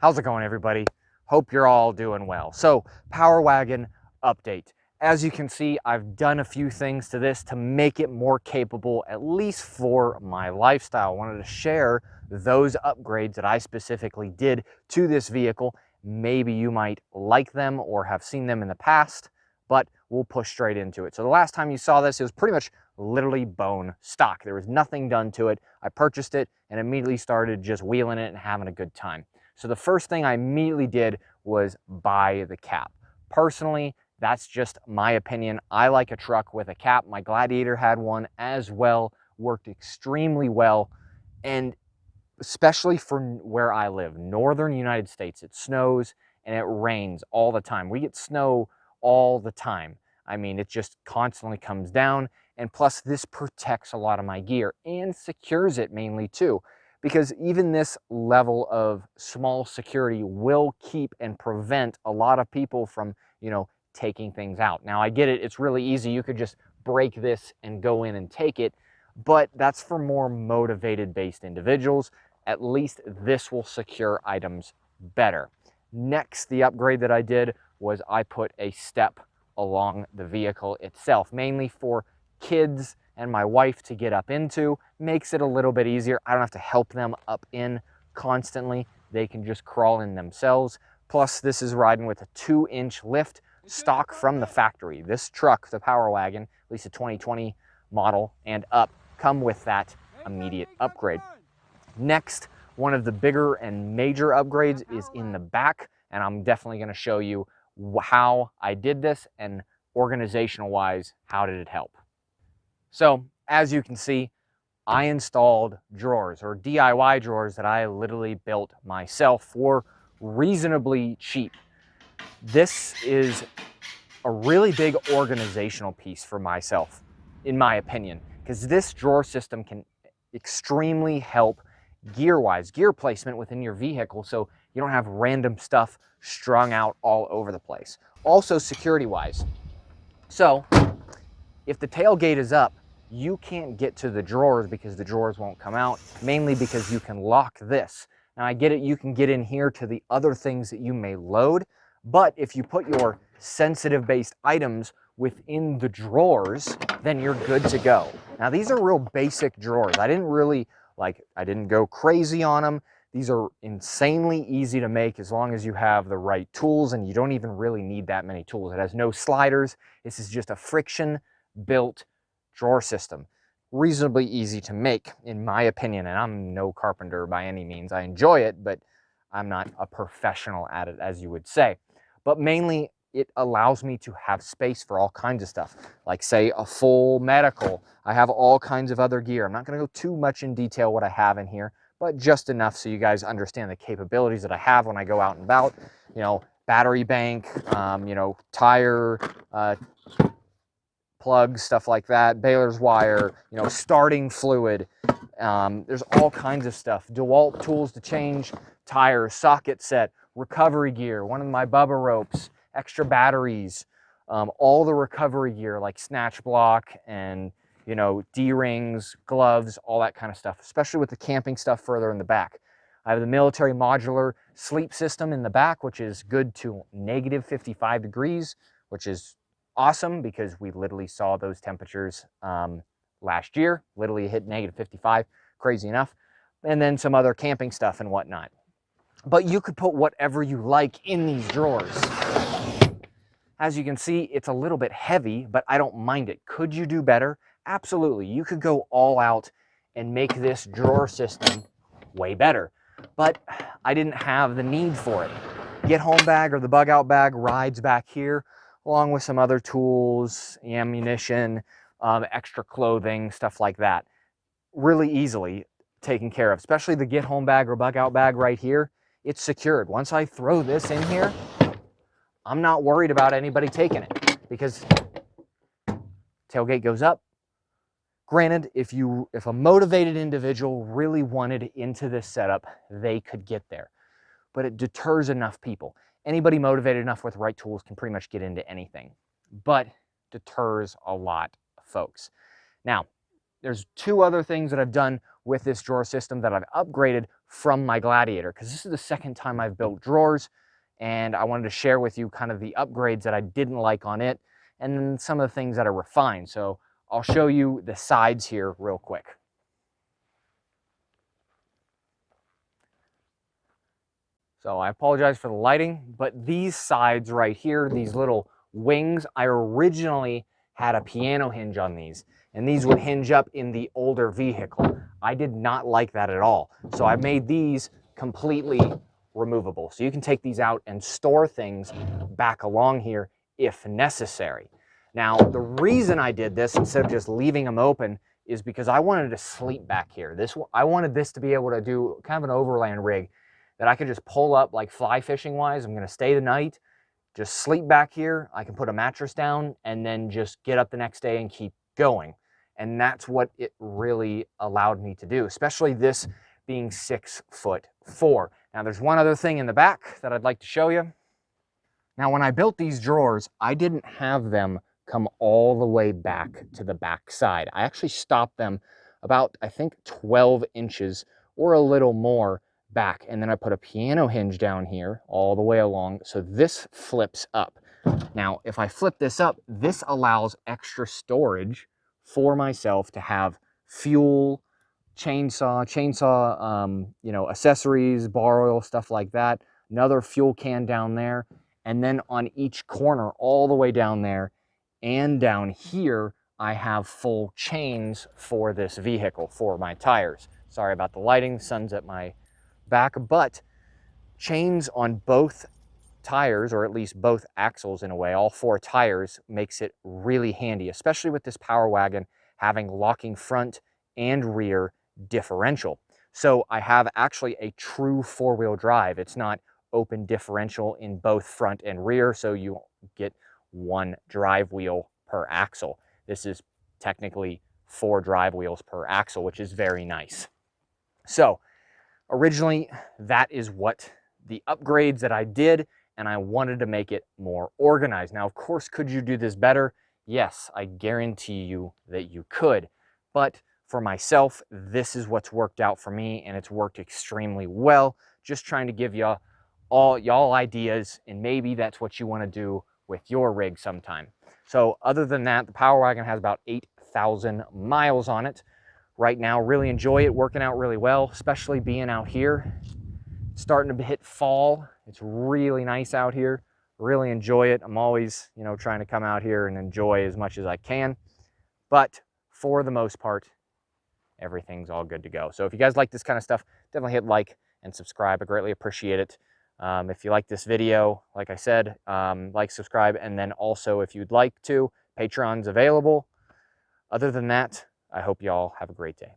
How's it going, everybody? Hope you're all doing well. So, Power Wagon update. As you can see, I've done a few things to this to make it more capable, at least for my lifestyle. I wanted to share those upgrades that I specifically did to this vehicle. Maybe you might like them or have seen them in the past, but we'll push straight into it. So the last time you saw this, it was pretty much literally bone stock. There was nothing done to it. I purchased it and immediately started just wheeling it and having a good time. So the first thing I immediately did was buy the cap. Personally, that's just my opinion. I like a truck with a cap. My Gladiator had one as well, worked extremely well. And especially for where I live, northern United States, it snows and it rains all the time. We get snow all the time. I mean, it just constantly comes down. And plus, this protects a lot of my gear and secures it mainly too, because even this level of small security will keep and prevent a lot of people from, taking things out. Now, I get it. It's really easy. You could just break this and go in and take it, but that's for more motivated based individuals. At least this will secure items better. Next, the upgrade that I did was I put a step along the vehicle itself, mainly for kids and my wife to get up into. Makes it a little bit easier. I don't have to help them up in constantly. They can just crawl in themselves. Plus, this is riding with a 2-inch lift stock from the factory. This truck, the Power Wagon, at least a 2020 model and up, come with that immediate upgrade. Next, one of the bigger and major upgrades is in the back, and I'm definitely going to show you how I did this and organizational wise, how did it help. So as you can see, I installed drawers or DIY drawers that I literally built myself for reasonably cheap. This is a really big organizational piece for myself, in my opinion, because this drawer system can extremely help gear-wise, gear placement within your vehicle, so you don't have random stuff strung out all over the place. Also security-wise. So if the tailgate is up, you can't get to the drawers because the drawers won't come out, mainly because you can lock this. Now I get it, you can get in here to the other things that you may load, but if you put your sensitive based items within the drawers, then you're good to go. Now these are real basic drawers. I didn't go crazy on them. These are insanely easy to make as long as you have the right tools, and you don't even really need that many tools. It has no sliders. This is just a friction built drawer system. Reasonably easy to make, in my opinion, and I'm no carpenter by any means. I enjoy it, but I'm not a professional at it, as you would say. But mainly, it allows me to have space for all kinds of stuff, like say a full medical. I have all kinds of other gear. I'm not going to go too much in detail what I have in here, but just enough so you guys understand the capabilities that I have when I go out and about. Battery bank, tire, plugs, stuff like that, baler's wire, starting fluid. There's all kinds of stuff. DeWalt tools to change tires, socket set, recovery gear, one of my Bubba ropes, extra batteries, all the recovery gear like snatch block and D-rings, gloves, all that kind of stuff, especially with the camping stuff further in the back. I have the military modular sleep system in the back, which is good to negative 55 degrees, which is awesome because we literally saw those temperatures last year, literally hit negative 55, crazy enough. And then some other camping stuff and whatnot. But you could put whatever you like in these drawers. As you can see, it's a little bit heavy, but I don't mind it. Could you do better? Absolutely. You could go all out and make this drawer system way better. But I didn't have the need for it. Get home bag or the bug out bag rides back here, along with some other tools, ammunition, extra clothing, stuff like that. Really easily taken care of, especially the get home bag or bug out bag right here. It's secured. Once I throw this in here, I'm not worried about anybody taking it because tailgate goes up. Granted, if a motivated individual really wanted into this setup, they could get there, but it deters enough people. Anybody motivated enough with the right tools can pretty much get into anything, but deters a lot of folks. Now, there's two other things that I've done with this drawer system that I've upgraded from my Gladiator, because this is the second time I've built drawers, and I wanted to share with you kind of the upgrades that I didn't like on it, and then some of the things that are refined. So I'll show you the sides here real quick. So I apologize for the lighting, but these sides right here, these little wings, I originally had a piano hinge on these, and these would hinge up in the older vehicle. I did not like that at all. So I made these completely removable. So you can take these out and store things back along here if necessary. Now, the reason I did this instead of just leaving them open is because I wanted to sleep back here. I wanted this to be able to do kind of an overland rig that I could just pull up like fly fishing wise. I'm gonna stay the night, just sleep back here. I can put a mattress down and then just get up the next day and keep going. And that's what it really allowed me to do, especially this being 6'4". Now there's one other thing in the back that I'd like to show you. Now when I built these drawers, I didn't have them come all the way back to the back side. I actually stopped them about, I think, 12 inches or a little more back, and then I put a piano hinge down here all the way along, so this flips up. Now if I flip this up, this allows extra storage for myself to have fuel, chainsaw, you know, accessories, bar oil, stuff like that, another fuel can down there, and then on each corner all the way down there and down here I have full chains for this vehicle, for my tires. Sorry about the lighting, the sun's at my back, but chains on both tires, or at least both axles in a way, all 4 tires, makes it really handy, especially with this Power Wagon having locking front and rear differential. So I have actually a true 4-wheel drive. It's not open differential in both front and rear, so you get 1 drive wheel per axle. This is technically 4 drive wheels per axle, which is very nice. So originally, that is what the upgrades that I did, and I wanted to make it more organized. Now, of course, could you do this better? Yes, I guarantee you that you could. But for myself, this is what's worked out for me, and it's worked extremely well. Just trying to give you all y'all ideas, and maybe that's what you want to do with your rig sometime. So other than that, the Power Wagon has about 8,000 miles on it right now. Really enjoy it, working out really well, especially being out here. It's starting to hit fall. It's really nice out here. Really enjoy it. I'm always, you know, trying to come out here and enjoy as much as I can. But for the most part, everything's all good to go. So if you guys like this kind of stuff, definitely hit like and subscribe. I greatly appreciate it. If you like this video, like I said, like, subscribe, and then also if you'd like to, Patreon's available. Other than that, I hope y'all have a great day.